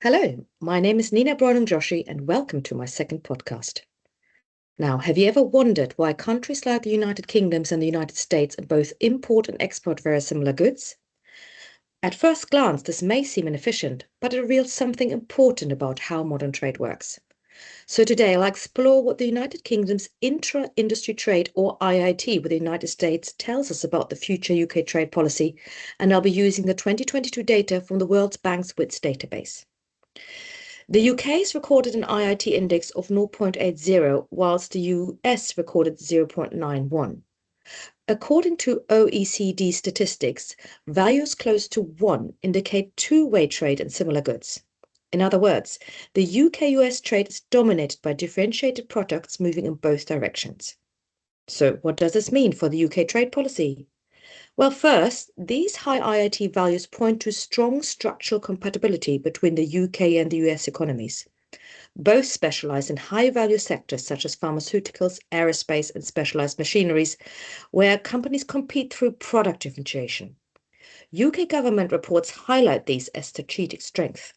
Hello, my name is Nina Bronan-Joshi and welcome to my second podcast. Now, have you ever wondered why countries like the United Kingdom and the United States both import and export very similar goods? At first glance, this may seem inefficient, but it reveals something important about how modern trade works. So today I'll explore what the United Kingdom's intra-industry trade, or IIT, with the United States tells us about the future UK trade policy, and I'll be using the 2022 data from the World Bank's WITS database. The UK's recorded an IIT index of 0.80, whilst the US recorded 0.91. According to OECD statistics, values close to 1 indicate two-way trade in similar goods. In other words, the UK-US trade is dominated by differentiated products moving in both directions. So what does this mean for the UK trade policy? Well, first, these high IIT values point to strong structural compatibility between the UK and the US economies. Both specialize in high-value sectors such as pharmaceuticals, aerospace, and specialized machineries, where companies compete through product differentiation. UK government reports highlight these as strategic strength.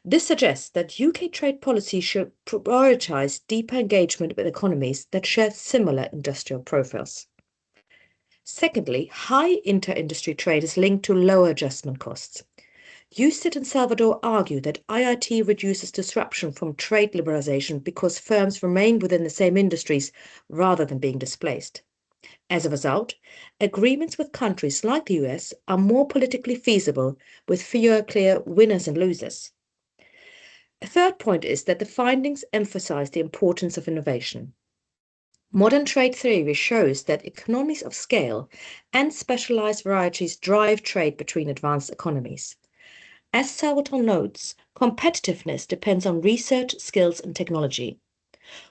This suggests that UK trade policy should prioritize deeper engagement with economies that share similar industrial profiles. Secondly, high inter-industry trade is linked to lower adjustment costs. UCIT and Salvador argue that IIT reduces disruption from trade liberalization because firms remain within the same industries rather than being displaced. As a result, agreements with countries like the US are more politically feasible, with fewer clear winners and losers. A third point is that the findings emphasize the importance of innovation. Modern trade theory shows that economies of scale and specialized varieties drive trade between advanced economies. As Salvatore notes, competitiveness depends on research, skills, and technology.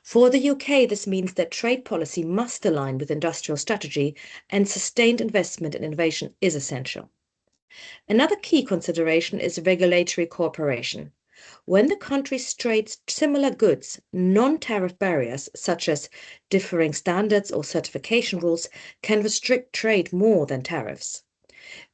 For the UK, this means that trade policy must align with industrial strategy, and sustained investment in innovation is essential. Another key consideration is regulatory cooperation. When the countries trade similar goods, non-tariff barriers such as differing standards or certification rules can restrict trade more than tariffs.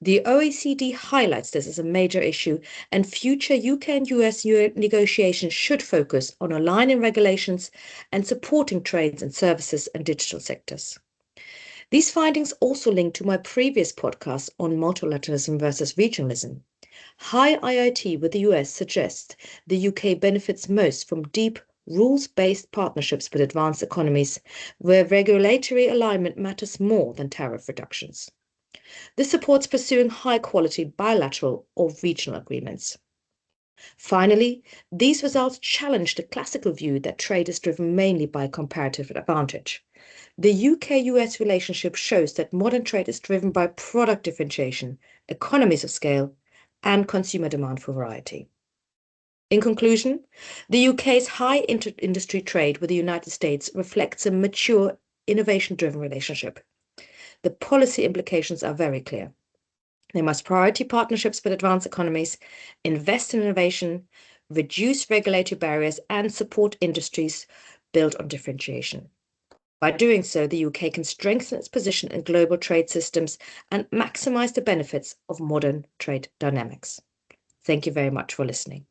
The OECD highlights this as a major issue, and future UK and US negotiations should focus on aligning regulations and supporting trades in services and digital sectors. These findings also link to my previous podcast on multilateralism versus regionalism. High IIT with the US suggests the UK benefits most from deep, rules-based partnerships with advanced economies, where regulatory alignment matters more than tariff reductions. This supports pursuing high-quality bilateral or regional agreements. Finally, these results challenge the classical view that trade is driven mainly by comparative advantage. The UK-US relationship shows that modern trade is driven by product differentiation, economies of scale, and consumer demand for variety. In conclusion, the UK's high inter-industry trade with the United States reflects a mature, innovation-driven relationship. The policy implications are very clear. They must prioritize partnerships with advanced economies, invest in innovation, reduce regulatory barriers, and support industries built on differentiation. By doing so, the UK can strengthen its position in global trade systems and maximize the benefits of modern trade dynamics. Thank you very much for listening.